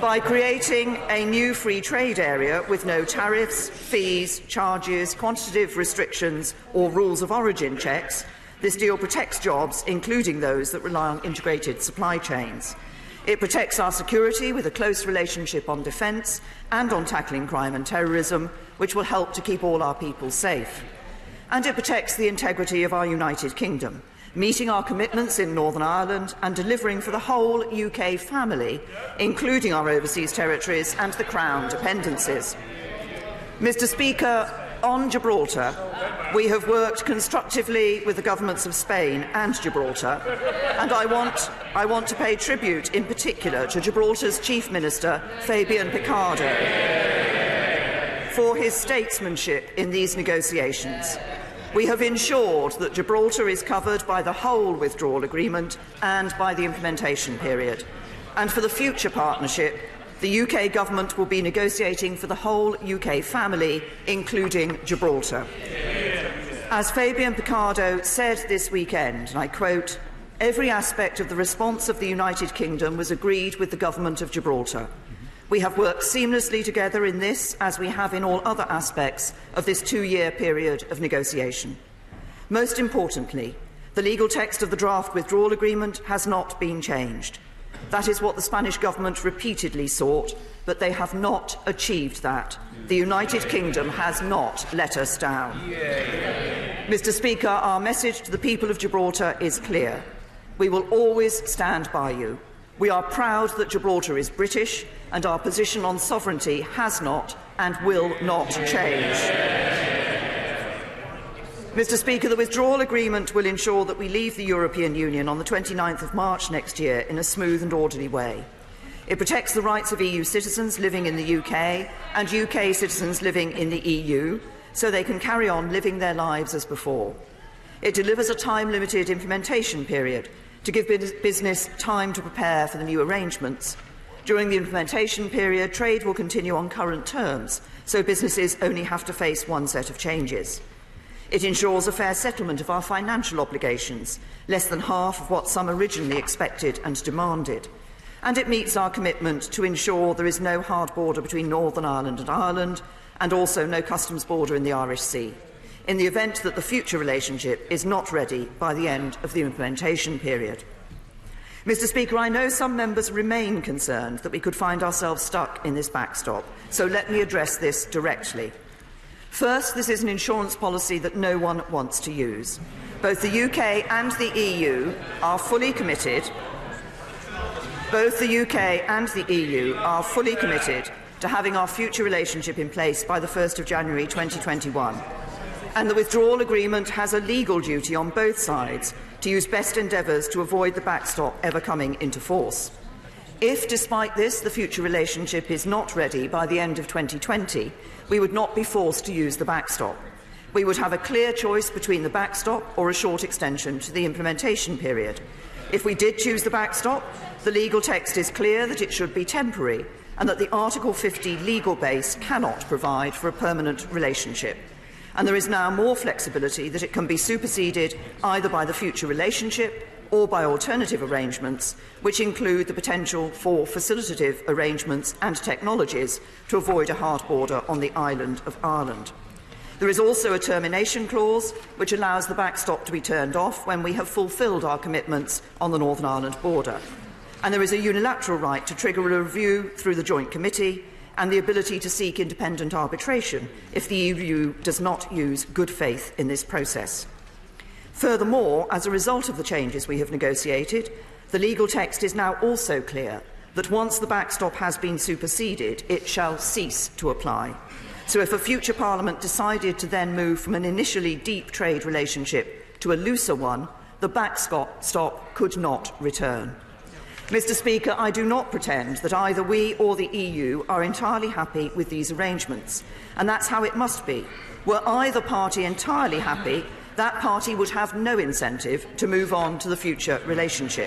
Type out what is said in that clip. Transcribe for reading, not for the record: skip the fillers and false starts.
By creating a new free trade area with no tariffs, fees, charges, quantitative restrictions or rules of origin checks, this deal protects jobs, including those that rely on integrated supply chains. It protects our security with a close relationship on defence and on tackling crime and terrorism, which will help to keep all our people safe. And it protects the integrity of our United Kingdom, meeting our commitments in Northern Ireland and delivering for the whole UK family, including our overseas territories and the Crown dependencies. Mr. Speaker, on Gibraltar, we have worked constructively with the governments of Spain and Gibraltar, and I want to pay tribute in particular to Gibraltar's Chief Minister, Fabian Picardo, for his statesmanship in these negotiations. We have ensured that Gibraltar is covered by the whole Withdrawal Agreement and by the implementation period. And for the future partnership, the UK Government will be negotiating for the whole UK family, including Gibraltar. As Fabian Picardo said this weekend, and I quote, "Every aspect of the response of the United Kingdom was agreed with the Government of Gibraltar. We have worked seamlessly together in this, as we have in all other aspects of this two-year period of negotiation. Most importantly, the legal text of the draft withdrawal agreement has not been changed. That is what the Spanish government repeatedly sought, but they have not achieved that. The United Kingdom has not let us down." Mr. Speaker, our message to the people of Gibraltar is clear. We will always stand by you. We are proud that Gibraltar is British, and our position on sovereignty has not and will not change. Mr. Speaker, the withdrawal agreement will ensure that we leave the European Union on the 29th of March next year in a smooth and orderly way. It protects the rights of EU citizens living in the UK and UK citizens living in the EU, so they can carry on living their lives as before. It delivers a time-limited implementation period to give business time to prepare for the new arrangements. During the implementation period, trade will continue on current terms, so businesses only have to face one set of changes. It ensures a fair settlement of our financial obligations, less than half of what some originally expected and demanded. And it meets our commitment to ensure there is no hard border between Northern Ireland and Ireland, and also no customs border in the Irish Sea, in the event that the future relationship is not ready by the end of the implementation period. Mr. Speaker, I know some members remain concerned that we could find ourselves stuck in this backstop, so let me address this directly. First, this is an insurance policy that no one wants to use. Both the UK and the EU are fully committed. Both the UK and the EU are fully committed to having our future relationship in place by the 1st of January 2021. And the withdrawal agreement has a legal duty on both sides to use best endeavours to avoid the backstop ever coming into force. If, despite this, the future relationship is not ready by the end of 2020, we would not be forced to use the backstop. We would have a clear choice between the backstop or a short extension to the implementation period. If we did choose the backstop, the legal text is clear that it should be temporary and that the Article 50 legal base cannot provide for a permanent relationship. And there is now more flexibility that it can be superseded either by the future relationship or by alternative arrangements, which include the potential for facilitative arrangements and technologies to avoid a hard border on the island of Ireland. There is also a termination clause which allows the backstop to be turned off when we have fulfilled our commitments on the Northern Ireland border. And there is a unilateral right to trigger a review through the Joint Committee and the ability to seek independent arbitration if the EU does not use good faith in this process. Furthermore, as a result of the changes we have negotiated, the legal text is now also clear that once the backstop has been superseded, it shall cease to apply. So if a future Parliament decided to then move from an initially deep trade relationship to a looser one, the backstop could not return. Mr. Speaker, I do not pretend that either we or the EU are entirely happy with these arrangements, and that's how it must be. Were either party entirely happy, that party would have no incentive to move on to the future relationship.